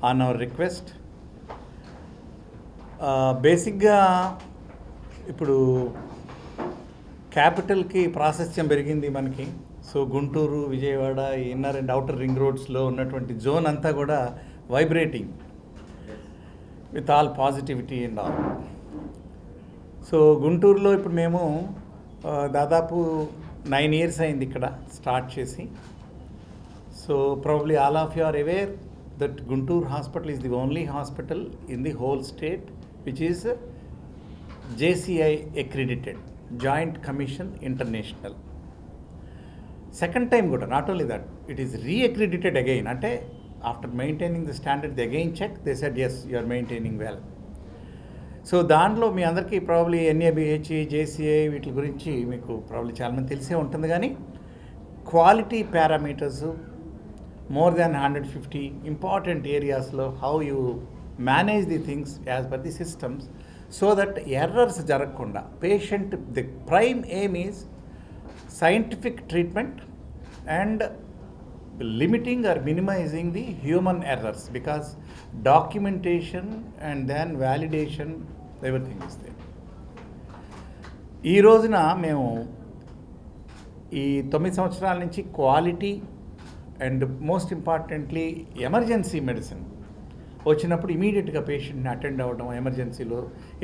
On hour request. బేసిక్గా ఇప్పుడు క్యాపిటల్కి ప్రాశస్త్యం పెరిగింది మనకి. So Guntur, Vijayawada, inner and outer ring రోడ్స్లో ఉన్నటువంటి జోన్ అంతా కూడా vibrating with all positivity and all. So గుంటూరులో ఇప్పుడు మేము దాదాపు 9 years అయింది ఇక్కడ స్టార్ట్ చేసి. So probably all of you are aware that Guntur Hospital is the only hospital in the whole state which is JCI accredited, Joint Commission International. Second time kuda, not only that, it is re-accredited again. Ante after maintaining the standard, they again checked, they said yes, you are maintaining well. So దాంట్లో మీ అందరికీ probably NABH, JCI వీటి గురించి మీకు probably చాలామంది తెలిసే ఉంటుంది. కానీ quality parameters more than 150 important areas lo how you manage the things as per the systems so that errors jaragunda. Patient, the prime aim is scientific treatment and limiting or minimizing the human errors, because documentation and then validation, everything is there. ఈ రోజున మేము ఈ 9 సంవత్సరాల నుంచి quality and most importantly emergency medicine వచ్చినప్పుడు ఇమీడియట్గా పేషెంట్ని attend అవ్వడం, ఎమర్జెన్సీలో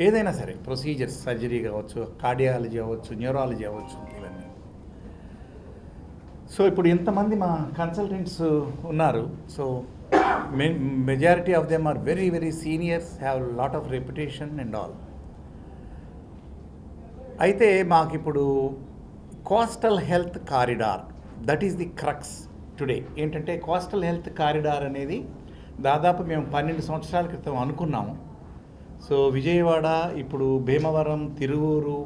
ఏదైనా సరే ప్రొసీజర్స్, సర్జరీ కావచ్చు, కార్డియాలజీ అవ్వచ్చు, న్యూరాలజీ అవ్వచ్చు, ఇవన్నీ. సో ఇప్పుడు ఇంతమంది మా కన్సల్టెంట్స్ ఉన్నారు. So majority of them are very very seniors, have lot of reputation and all. అయితే మాకు ఇప్పుడు coastal health corridor, that is the crux today. ఏంటంటే కోస్టల్ హెల్త్ కారిడార్ అనేది దాదాపు మేము 12 సంవత్సరాల క్రితం అనుకున్నాము. సో విజయవాడ, ఇప్పుడు భీమవరం, తిరువూరు,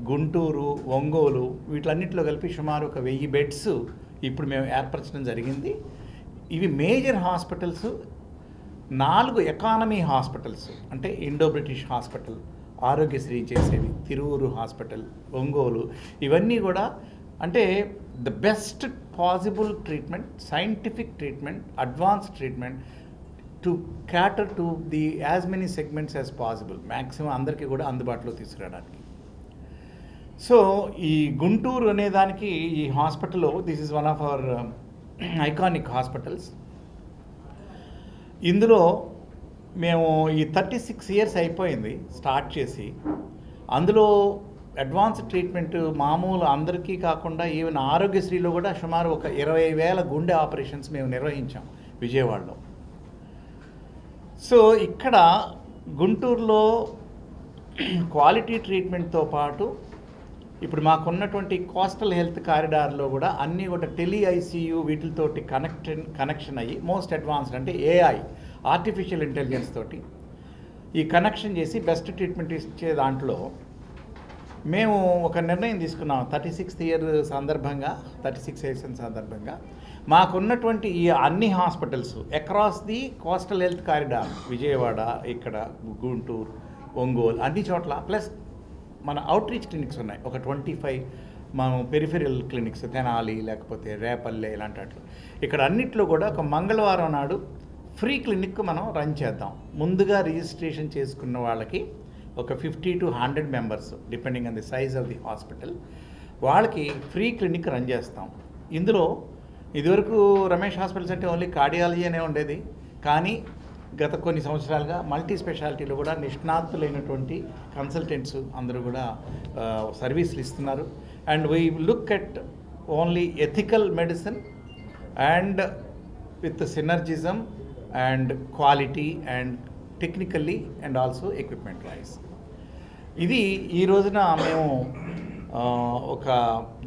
గుంటూరు, ఒంగోలు వీటన్నిటిలో కలిపి సుమారు ఒక 1000 బెడ్స్ ఇప్పుడు మేము ఏర్పరచడం జరిగింది. ఇవి మేజర్ హాస్పిటల్స్. 4 ఎకానమీ హాస్పిటల్స్ అంటే ఇండో బ్రిటిష్ హాస్పిటల్, ఆరోగ్యశ్రీ చేసేవి, తిరువూరు హాస్పిటల్, ఒంగోలు, ఇవన్నీ కూడా అంటే the best possible treatment, scientific treatment, advanced treatment to క్యాటర్ to the as many segments as possible, maximum అందరికీ కూడా అందుబాటులో తీసుకురావడానికి. సో ఈ గుంటూరు అనే దానికి ఈ హాస్పిటల్లో this is one of our iconic hospitals. ఇందులో మేము ఈ 36 years అయిపోయింది స్టార్ట్ చేసి. అందులో అడ్వాన్స్డ్ ట్రీట్మెంట్ మామూలు అందరికీ కాకుండా ఈవెన్ ఆరోగ్యశ్రీలో కూడా సుమారు ఒక 20,000 గుండె ఆపరేషన్స్ మేము నిర్వహించాం విజయవాడలో. సో ఇక్కడ గుంటూరులో క్వాలిటీ ట్రీట్మెంట్తో పాటు ఇప్పుడు మాకున్నటువంటి కోస్టల్ హెల్త్ కారిడార్లో కూడా అన్నీ కూడా ICU వీటితోటి కనెక్షన్ అయ్యి మోస్ట్ అడ్వాన్స్డ్ అంటే AI, ఆర్టిఫిషియల్ ఇంటెలిజెన్స్ తోటి ఈ కనెక్షన్ చేసి బెస్ట్ ట్రీట్మెంట్ ఇచ్చే దాంట్లో మేము ఒక నిర్ణయం తీసుకున్నాం. 36th year సందర్భంగా, 36 years సందర్భంగా మాకున్నటువంటి ఈ అన్ని hospitals across the coastal health corridor, Vijayawada, ఇక్కడ గుంటూరు, ఒంగోలు, అన్ని చోట్ల ప్లస్ మన అవుట్రీచ్ క్లినిక్స్ ఉన్నాయి ఒక 25 మనం పెరిఫెరల్ క్లినిక్స్, తెనాలి లేకపోతే రేపల్లె ఇలాంటి వాటిలో. ఇక్కడ అన్నిట్లో కూడా ఒక మంగళవారం నాడు ఫ్రీ క్లినిక్ మనం రన్ చేద్దాం. ముందుగా రిజిస్ట్రేషన్ చేసుకున్న వాళ్ళకి ఒక 50 to 100 members depending on the size of the hospital, వాళ్ళకి ఫ్రీ క్లినిక్ రన్ చేస్తాం. ఇందులో ఇదివరకు రమేష్ హాస్పిటల్స్ అంటే ఓన్లీ కార్డియాలజీ అనే ఉండేది. కానీ గత కొన్ని సంవత్సరాలుగా మల్టీ స్పెషాలిటీలో కూడా నిష్ణాతులైనటువంటి కన్సల్టెంట్స్ అందరూ కూడా సర్వీసులు ఇస్తున్నారు. And we look at only ethical medicine and with synergism and quality and technically and also equipment wise. ఇది ఈ రోజున మేము ఒక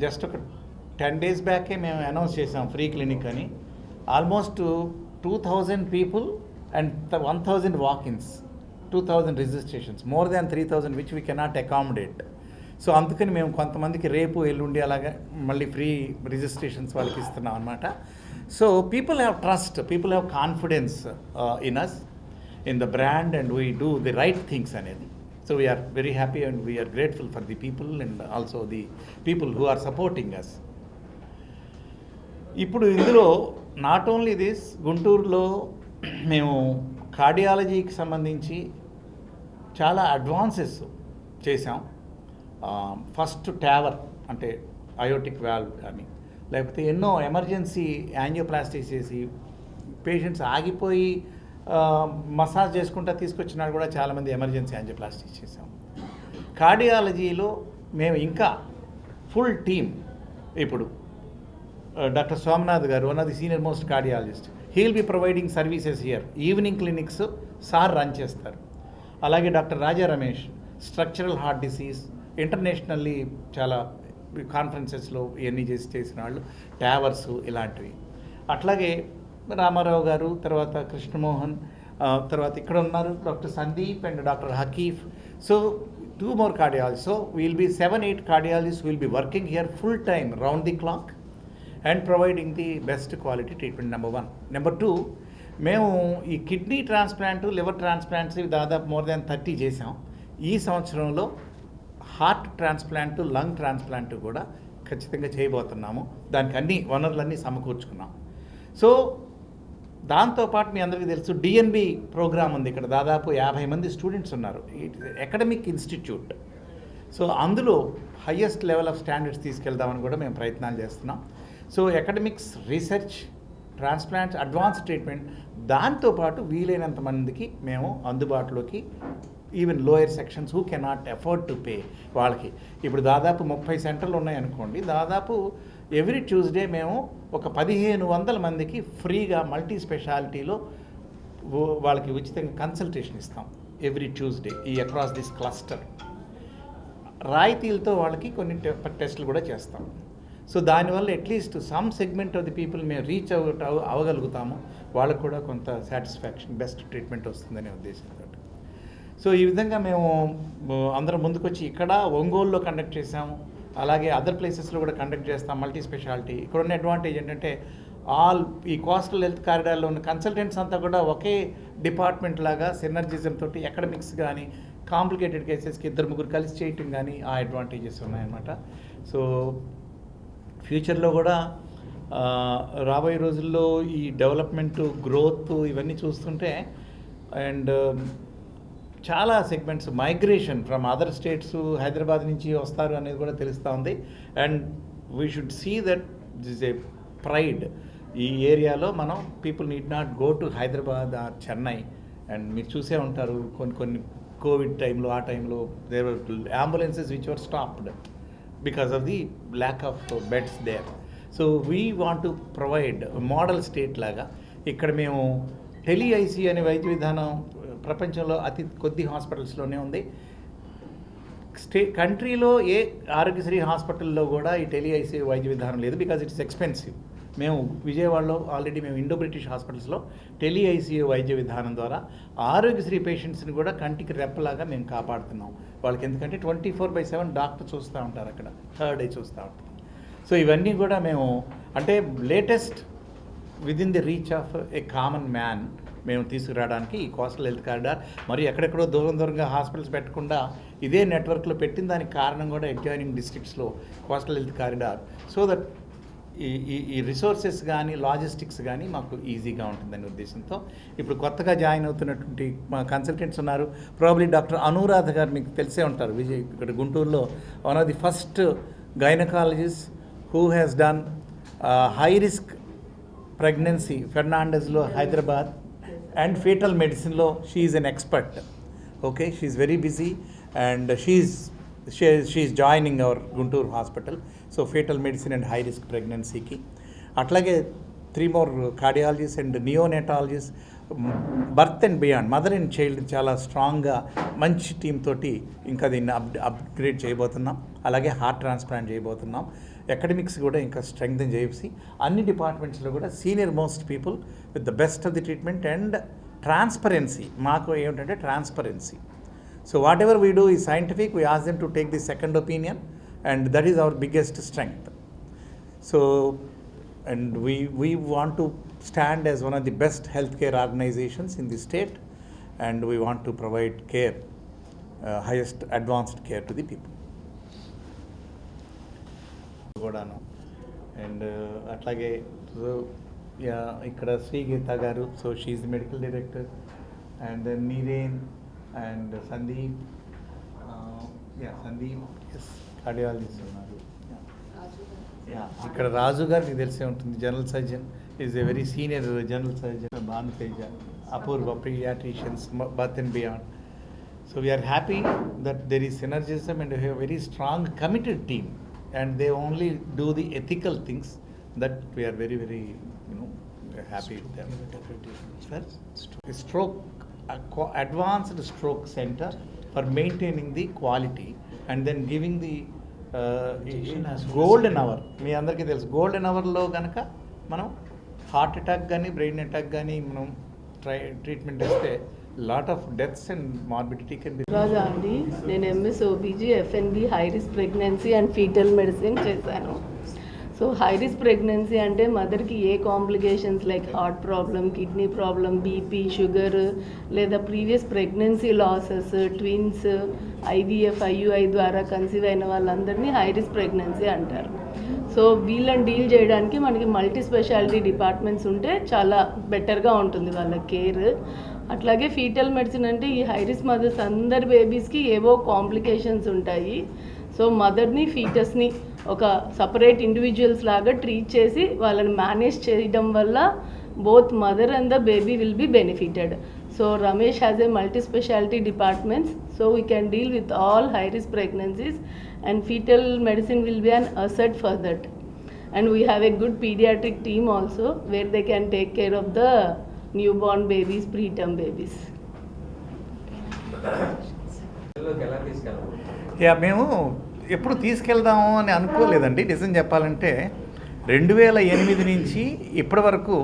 జస్ట్ ఒక 10 days బ్యాకే మేము అనౌన్స్ చేసాం ఫ్రీ క్లినిక్ అని. Almost 2,000 people and 1,000 walk-ins, 2,000 registrations, more than 3,000 which we cannot accommodate. So అందుకని మేము కొంతమందికి రేపు ఎల్లుండి అలాగే మళ్ళీ ఫ్రీ రిజిస్ట్రేషన్స్ వాళ్ళకి ఇస్తున్నాం అనమాట. So people have trust, people have confidence in us, in the brand, and we do the right things అనేది. So we are very happy and we are grateful for the people and also the people who are supporting us. ఇప్పుడు ఇందులో not only this, గుంటూరులో మేము కార్డియాలజీకి సంబంధించి చాలా advances చేసాం. First ట్యావర్ అంటే aortic valve కానీ, లేకపోతే ఎన్నో ఎమర్జెన్సీ యాంజియోప్లాస్టిక్స్ చేసి పేషెంట్స్ ఆగిపోయి మసాజ్ చేసుకుంటా తీసుకొచ్చినా కూడా చాలామంది ఎమర్జెన్సీ యాంజియోప్లాస్టిక్స్ చేసాం. కార్డియాలజీలో మేము ఇంకా ఫుల్ టీమ్ ఇప్పుడు డాక్టర్ సోమనాథ్ గారు one of the senior most cardiologist, he will be providing services here. Evening clinics sir run చేస్తారు. అలాగే doctor Raja Ramesh structural heart disease internationally చాలా కాన్ఫరెన్సెస్లో ఇవన్నీ చేసిన వాళ్ళు, ట్యావర్స్ ఇలాంటివి. అట్లాగే రామారావు గారు, తర్వాత కృష్ణమోహన్, తర్వాత ఇక్కడ ఉన్నారు doctor Sandeep and doctor Hakeef. So 2 more cardiologists. So we will be 7-8 cardiologists who will be working here full time round the clock and providing the best quality treatment. Number 1. Number 2, మేము ఈ కిడ్నీ ట్రాన్స్ప్లాంట్, లివర్ ట్రాన్స్ప్లాంట్స్ దాదాపు more than 30 చేసాం. ఈ సంవత్సరంలో heart transplant, lung transplant కూడా ఖచ్చితంగా చేయబోతున్నాము. దానికి అన్ని వనరులన్నీ సమకూర్చుకున్నాం. సో దాంతోపాటు మీ అందరికీ తెలుసు డిఎన్బి ప్రోగ్రామ్ ఉంది. ఇక్కడ దాదాపు 50 మంది స్టూడెంట్స్ ఉన్నారు. Academic institute. సో అందులో హయ్యెస్ట్ లెవెల్ ఆఫ్ స్టాండర్డ్స్ తీసుకెళ్దామని కూడా మేము ప్రయత్నాలు చేస్తున్నాం. So academics, research, transplants, advance treatment, దాంతోపాటు వీలైనంత మందికి మేము అందుబాటులోకి even lower sections who cannot afford to pay వాళ్ళకి ఇప్పుడు దాదాపు 30 సెంటర్లు ఉన్నాయనుకోండి. దాదాపు ఎవ్రీ ట్యూస్డే మేము ఒక 1500 మందికి ఫ్రీగా మల్టీ స్పెషాలిటీలో వాళ్ళకి ఉచితంగా కన్సల్టేషన్ ఇస్తాం ఎవ్రీ ట్యూస్డే ఈ అక్రాస్ దిస్ క్లస్టర్. రాయితీలతో వాళ్ళకి కొన్ని టెస్టులు కూడా చేస్తాం. సో దానివల్ల at least some segment of the people మేము రీచ్ అవ్వగలుగుతాము. వాళ్ళకు కూడా కొంత సాటిస్ఫాక్షన్, బెస్ట్ ట్రీట్మెంట్ వస్తుందనే ఉద్దేశంతో. సో ఈ విధంగా మేము అందరం ముందుకొచ్చి ఇక్కడ ఒంగోలులో కండక్ట్ చేసాము. అలాగే అదర్ ప్లేసెస్లో కూడా కండక్ట్ చేస్తాం మల్టీ స్పెషాలిటీ. ఇక్కడ ఉన్న అడ్వాంటేజ్ ఏంటంటే ఆల్ ఈ కోస్టల్ హెల్త్ కారిడార్లో ఉన్న కన్సల్టెంట్స్ అంతా కూడా ఒకే డిపార్ట్మెంట్ లాగా సినర్జిజం తోటి అకాడమిక్స్ కానీ, కాంప్లికేటెడ్ కేసెస్కి 2-3 కలిసి చేయటం కానీ ఆ అడ్వాంటేజెస్ ఉన్నాయన్నమాట. సో ఫ్యూచర్లో కూడా రాబోయే రోజుల్లో ఈ డెవలప్మెంట్, గ్రోత్ ఇవన్నీ చూస్తుంటే అండ్ చాలా segments migration from other states Hyderabad నుంచి వస్తారు అనేది కూడా తెలుస్తూ ఉంది. And we should see that this a pride. ఈ ఏరియాలో మనం people need not go to Hyderabad or Chennai. And మీరు చూసే ఉంటారు కొన్ని కోవిడ్ టైంలో, ఆ టైంలో there were ambulances which were stopped because of the lack of beds there. So we want to provide model state లాగా. ఇక్కడ మేము టెలిఐసి అనే వైద్య విధానం ప్రపంచంలో అతి కొద్ది హాస్పిటల్స్లోనే ఉంది. కంట్రీలో ఏ ఆరోగ్యశ్రీ హాస్పిటల్లో కూడా ఈ టెలిఐసి వైద్య విధానం లేదు బికాజ్ ఇట్స్ ఎక్స్పెన్సివ్. మేము విజయవాడలో ఆల్రెడీ మేము ఇండో బ్రిటిష్ హాస్పిటల్స్లో టెలిఐసీయూ వైద్య విధానం ద్వారా ఆరోగ్యశ్రీ పేషెంట్స్ని కూడా కంటికి రెప్పలాగా మేము కాపాడుతున్నాం వాళ్ళకి. ఎందుకంటే 24/7 డాక్టర్ చూస్తూ ఉంటారు, అక్కడ థర్డ్ ఐ చూస్తూ ఉంటారు. సో ఇవన్నీ కూడా మేము అంటే latest within the reach of a common man మేము తీసుకురావడానికి ఈ కోస్టల్ హెల్త్ కారిడార్ మరియు ఎక్కడెక్కడో దూరంగా హాస్పిటల్స్ పెట్టకుండా ఇదే నెట్వర్క్లో పెట్టిన దానికి కారణం కూడా అడ్జాయినింగ్ డిస్ట్రిక్ట్స్లో coastal health corridor. So that ఈ రిసోర్సెస్ కానీ, లాజిస్టిక్స్ కానీ మాకు ఈజీగా ఉంటుందనే ఉద్దేశంతో ఇప్పుడు కొత్తగా జాయిన్ అవుతున్నటువంటి మా కన్సల్టెంట్స్ ఉన్నారు. ప్రాబ్లీ డాక్టర్ అనురాధ గారు మీకు తెలిసే ఉంటారు. ఇక్కడ గుంటూరులో one of the first gynaecologist who has done high risk pregnancy ఫెర్నాండెస్లో హైదరాబాద్ అండ్ ఫీటల్ మెడిసిన్లో she is an expert. Okay, she is very busy and she is joining our Guntur hospital. So fetal medicine and high risk ప్రెగ్నెన్సీకి. అట్లాగే 3 more cardiologist and neonatologist, birth and beyond, mother and child చాలా స్ట్రాంగ్గా మంచి team తోటి ఇంకా దీన్ని upgrade చేయబోతున్నాం. అలాగే హార్ట్ ట్రాన్స్ప్లాంట్ చేయబోతున్నాం. అకాడమిక్స్ కూడా ఇంకా స్ట్రెంగ్తన్ చేసి అన్ని డిపార్ట్మెంట్స్లో కూడా senior most people with the best of the treatment and transparency. మాకు ఏమిటంటే transparency. So whatever we do ఈ scientific, we ask them to take the second opinion and that is our biggest strength. So and we want to stand as one of the best healthcare organizations in the state, and we want to provide care, highest advanced care to the people. And atlage ఇక్కడ Srigeetha garu, so she's medical director, and then Neeren and Sandeep, as cardiologist ఉన్నారు. ఇక్కడ రాజు గారు మీకు తెలిసే ఉంటుంది, general surgeon, is a very senior general surgeon. Bhanuteja, Apoorva, pediatricians, birth and beyond. So we are happy that there is synergism and we have a very strong committed team, and they only do the ethical things that we are very, very, happy with them. Stroke, advanced stroke center for maintaining the quality and then giving the golden hour. మీ అందరికీ తెలుసు golden అవర్లో కనుక మనం heart attack కానీ brain attack కానీ మనం treatment ఇస్తే lot of deaths and morbidity can be. Raja అండి, నేను MS OBG FNB high risk pregnancy and fetal medicine చేశాను. సో హై రిస్క్ ప్రెగ్నెన్సీ అంటే మదర్కి ఏ complications like heart problem, kidney problem, BP, sugar, లేదా previous pregnancy losses, twins, IVF, IUI ద్వారా conceive అయిన వాళ్ళందరినీ హై రిస్క్ ప్రెగ్నెన్సీ అంటారు. So వీళ్ళని డీల్ చేయడానికి మనకి మల్టీ స్పెషాలిటీ డిపార్ట్మెంట్స్ ఉంటే చాలా బెటర్గా ఉంటుంది వాళ్ళ కేర్. అట్లాగే ఫీటల్ మెడిసిన్ అంటే ఈ హై రిస్క్ మదర్స్ అందరి బేబీస్కి ఏవో కాంప్లికేషన్స్ ఉంటాయి. సో మదర్ని, ఫీటస్ని ఒక సపరేట్ ఇండివిజువల్స్ లాగా ట్రీట్ చేసి వాళ్ళని మేనేజ్ చేయడం వల్ల both mother and the baby will be benefited. So Ramesh has a multi speciality departments, so we can deal with all high risk pregnancies and fetal medicine will be an asset for that. And we have a good pediatric team also where they can take care of the newborn babies, preterm babies. మేము ఎప్పుడు తీసుకెళ్దాము అని అనుకోలేదండి. నిజం చెప్పాలంటే 2008 నుంచి ఇప్పటి వరకు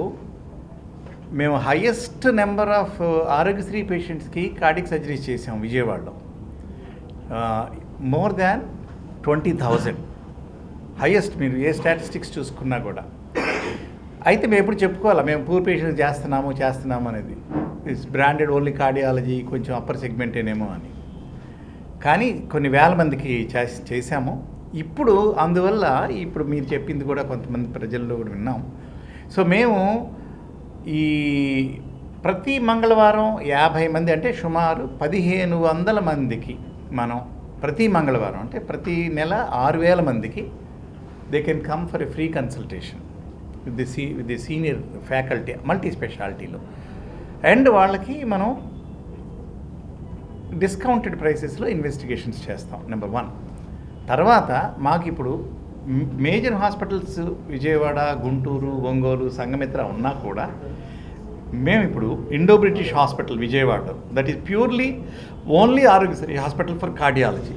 మేము హైయెస్ట్ నెంబర్ ఆఫ్ ఆరోగ్యశ్రీ పేషెంట్స్కి కార్డియాక్ సర్జరీస్ చేసాం విజయవాడలో. మోర్ దాన్ 20,000 హైయెస్ట్, మీరు ఏ స్టాటిస్టిక్స్ చూసుకున్నా కూడా. అయితే మేము ఎప్పుడు చెప్పుకోవాలా మేము పూర్ పేషెంట్స్ చేస్తున్నాము అనేది. ఇట్స్ బ్రాండెడ్ ఓన్లీ కార్డియాలజీ, కొంచెం అప్పర్ సెగ్మెంటేనేమో అని. కానీ కొన్ని వేల మందికి చేశాము. ఇప్పుడు అందువల్ల ఇప్పుడు మీరు చెప్పింది కూడా కొంతమంది ప్రజల్లో కూడా విన్నాం. సో మేము ఈ ప్రతి మంగళవారం 50 మంది అంటే సుమారు 1500 మందికి మనం ప్రతి మంగళవారం అంటే ప్రతి నెల 6000 మందికి they can come for a free consultation with the senior faculty multi స్పెషాలిటీలో. అండ్ వాళ్ళకి మనం డిస్కౌంటెడ్ ప్రైసెస్లో ఇన్వెస్టిగేషన్స్ చేస్తాం, నెంబర్ 1. తర్వాత మాకు ఇప్పుడు మేజర్ హాస్పిటల్స్ విజయవాడ, గుంటూరు, ఒంగోలు, సంఘమిత్ర ఉన్నా కూడా మేము ఇప్పుడు ఇండో బ్రిటిష్ హాస్పిటల్ విజయవాడలో, that is purely only Aarogyasri hospital for cardiology.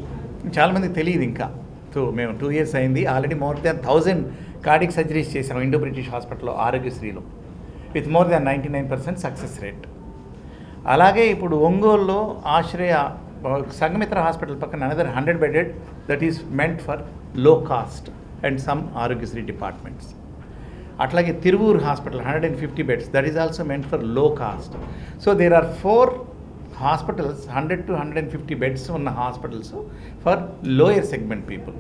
చాలామందికి తెలియదు ఇంకా. సో మేము 2 years అయింది, already more than 1000 cardiac surgeries చేసాము ఇండో బ్రిటిష్ హాస్పిటల్లో ఆరోగ్యశ్రీలో with more than 99% success rate. అలాగే ఇప్పుడు ఒంగోలులో ఆశ్రయ సంఘమిత్ర హాస్పిటల్ పక్కన another 100 bedded that is meant for low cost and some Aarogyasri departments. అట్లాగే Tiruvuru hospital 150 beds that is also meant for low cost. So there are 4 hospitals 100 to 150 beds ఉన్న hospitals for lower segment people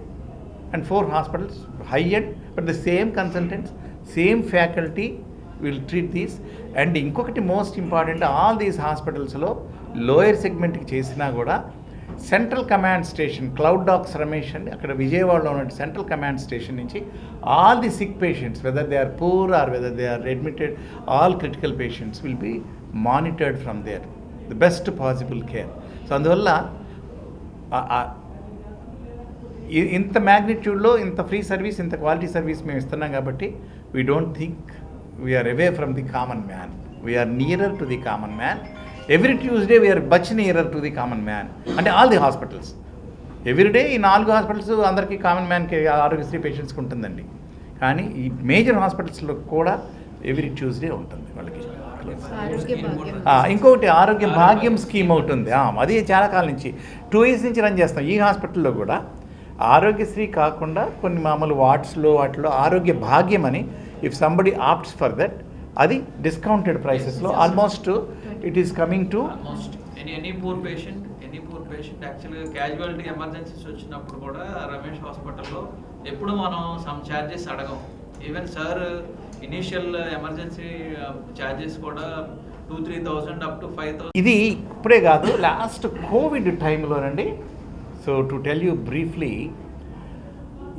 and 4 hospitals high end but the same consultants, same faculty will treat these. And ఇంకొకటి most important, all these హాస్పిటల్స్లో lower సెగ్మెంట్కి చేసినా కూడా central command station cloud docs Ramesh అండి అక్కడ విజయవాడలో ఉన్న సెంట్రల్ కమాండ్ స్టేషన్ నుంచి all the sick patients whether they are poor or whether they are admitted, all critical patients will be monitored from there the best possible care. So అందువల్ల ఇంత మ్యాగ్నిట్యూడ్లో ఇంత free service, ఇంత quality service మేము ఇస్తున్నాం కాబట్టి we don't think we're away from the common man, we are nearer to the common man. Every Tuesday we're much nearer to the common man. అంటే all the hospitals everyday ఈ 4 hospitals అందరికీ common మ్యాన్కి Aarogyasri పేషెంట్స్కి ఉంటుందండి. కానీ ఈ మేజర్ హాస్పిటల్స్లో కూడా every Tuesday ఉంటుంది వాళ్ళకి. ఇంకొకటి ఆరోగ్య భాగ్యం స్కీమ్ ఒకటి ఉంది, అది చాలా కాలం నుంచి 2 years నుంచి రన్ చేస్తాం. ఈ హాస్పిటల్లో కూడా ఆరోగ్యశ్రీ కాకుండా కొన్ని మామూలు వార్డ్స్లో వాటిలో ఆరోగ్య భాగ్యం అని if somebody opts for that అది డిస్కౌంటెడ్ ప్రైసెస్లో almost it is coming to any poor patient యాక్చువల్గా క్యాజువాలిటీ ఎమర్జెన్సీస్ వచ్చినప్పుడు కూడా రమేష్ హాస్పిటల్లో ఎప్పుడు మనం సమ్ ఛార్జెస్ అడగం. Even sir initial emergency charges కూడా 2,000-3,000 అప్ టు 5,000. ఇది ఇప్పుడే కాదు, లాస్ట్ కోవిడ్ టైంలోనండి. So to tell you briefly,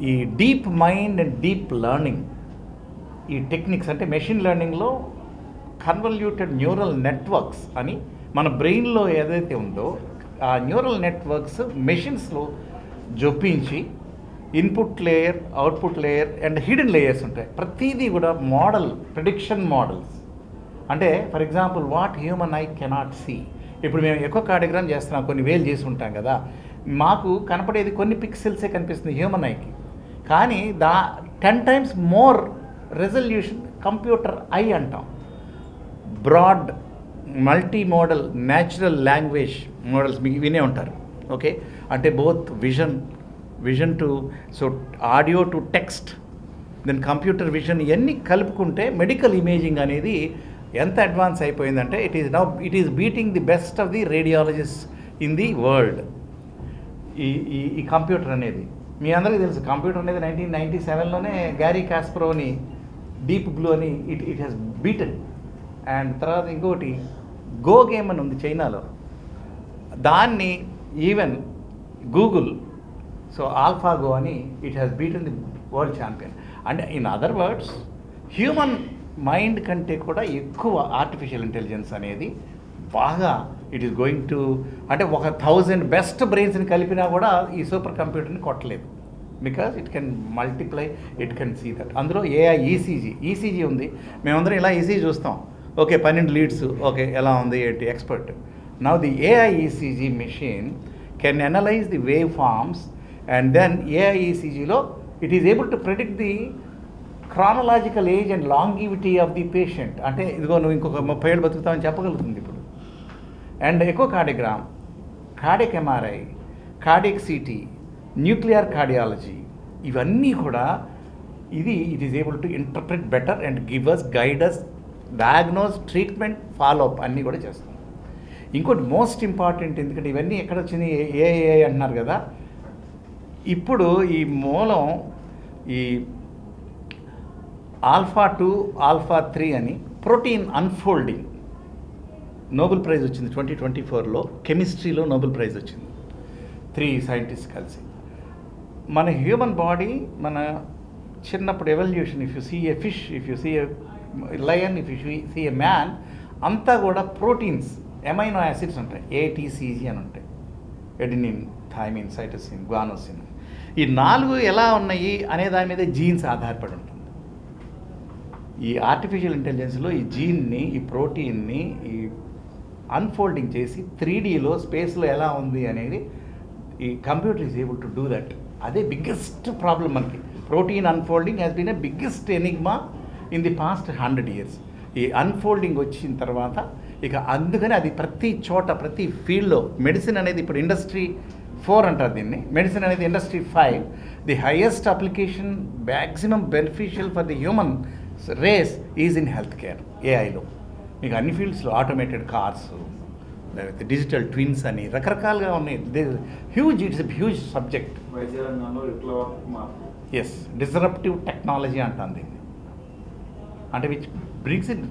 ఈ deep mind and deep learning, ఈ టెక్నిక్స్ అంటే మెషిన్ లెర్నింగ్లో కన్వల్యూటెడ్ న్యూరల్ నెట్వర్క్స్ అని మన బ్రెయిన్లో ఏదైతే ఉందో ఆ న్యూరల్ నెట్వర్క్స్ మెషిన్స్లో జొప్పించి input layer, output layer and hidden layers ఉంటాయి. ప్రతిదీ కూడా మోడల్, ప్రిడిక్షన్ మోడల్స్. అంటే for example what human eye cannot see. ఇప్పుడు మేము ఎక్కువ కార్డియోగ్రామ్ చేస్తున్నాం, కొన్ని వేలు చేసి ఉంటాం కదా, మాకు కనపడేది కొన్ని పిక్సెల్సే కనిపిస్తుంది హ్యూమన్ ఐకి. కానీ 10 times more resolution computer eye అంటాం. Broad multi modal natural language models మీకు వినే ఉంటారు. ఓకే, అంటే both vision to audio to text, then computer vision, ఇవన్నీ కలుపుకుంటే మెడికల్ ఇమేజింగ్ అనేది ఎంత అడ్వాన్స్ అయిపోయిందంటే it is beating the best of the radiologist in the world. ఈ కంప్యూటర్ అనేది మీ అందరికీ తెలుసు. కంప్యూటర్ అనేది 1997లోనే గ్యారీ కాస్పరోని డీప్ బ్లూ అని ఇట్ హ్యాస్ బీటన్. అండ్ తర్వాత ఇంకోటి గో గేమ్ అని ఉంది చైనాలో, దాన్ని ఈవెన్ గూగుల్, సో ఆల్ఫాగో అని it has beaten the world champion. అంటే in other words human mind కంటే కూడా ఎక్కువ ఆర్టిఫిషియల్ ఇంటెలిజెన్స్ అనేది బాగా ఇట్ ఈస్ గోయింగ్ టు, అంటే 1000 బెస్ట్ బ్రెయిన్స్ని కలిపినా కూడా ఈ సూపర్ కంప్యూటర్ని కొట్టలేదు. Because it can multiply, it can see that. అందులో ఏఐ ఈసీజీ ఉంది. మేమందరం ఇలా ఈసీజీ చూస్తాం, ఓకే 12 లీడ్స్, ఓకే ఎలా ఉంది ఏంటి expert. Now the AI ECG machine can analyse the wave forms and then AI ఈసీజీలో it is able to predict the chronological age and longevity of the patient. అంటే ఇదిగో నువ్వు ఇంకొక 30 ఏళ్ళు బతుకుతావని చెప్పగలుగుతుంది ఇప్పుడు. And echocardiogram, cardiac MRI, cardiac CT, nuclear cardiology, ఇవన్నీ కూడా it is able to interpret better and give us, guide us, diagnose, treatment, follow up అన్నీ కూడా చేస్తాం. ఇంకోటి మోస్ట్ ఇంపార్టెంట్, ఎందుకంటే ఇవన్నీ ఎక్కడ వచ్చింది, ఏఐ అంటున్నారు కదా, ఇప్పుడు ఈ మూలం ఈ α2, α3 అని ప్రోటీన్ అన్ఫోల్డింగ్ నోబెల్ ప్రైజ్ వచ్చింది 2024లో. కెమిస్ట్రీలో నోబెల్ ప్రైజ్ వచ్చింది 3 సైంటిస్ట్ కలిసి. మన హ్యూమన్ బాడీ, మన చిన్నప్పుడు evolution, if you see a fish, if you see a lion, if you see a man, అంతా కూడా ప్రోటీన్స్, ఎమైనో యాసిడ్స్ ఉంటాయి, ఏటీసీజీ అని ఉంటాయి, ఎడినిన్, థైమిన్, సైటోసిన్, గ్వానోసిన్. ఈ 4 ఎలా ఉన్నాయి అనే దాని మీద జీన్స్ ఆధారపడి ఉంటుంది. ఈ ఆర్టిఫిషియల్ ఇంటెలిజెన్స్లో ఈ జీన్ని, ఈ ప్రోటీన్ని ఈ అన్ఫోల్డింగ్ చేసి 3Dలో స్పేస్లో ఎలా ఉంది అనేది ఈ computer is able to do that. అదే బిగ్గెస్ట్ ప్రాబ్లం మనకి. Protein unfolding has been a biggest enigma in the past 100 years. ఈ అన్ఫోల్డింగ్ వచ్చిన తర్వాత ఇక అందుకని అది ప్రతి చోట, ప్రతి ఫీల్డ్లో, మెడిసిన్ అనేది ఇప్పుడు ఇండస్ట్రీ 4 అంటారు దీన్ని, మెడిసిన్ అనేది industry 5. The highest application, maximum beneficial for the human race is in health care. ఏఐలో మీకు అన్ని ఫీల్డ్స్లో, ఆటోమేటెడ్ కార్స్, లేకపోతే డిజిటల్ ట్విన్స్ అని రకరకాలుగా ఉన్నాయి. It's a huge subject. Yes, disruptive technology అంటాను దీన్ని. అంటే విచ్ బ్రింగ్స్ ఇట్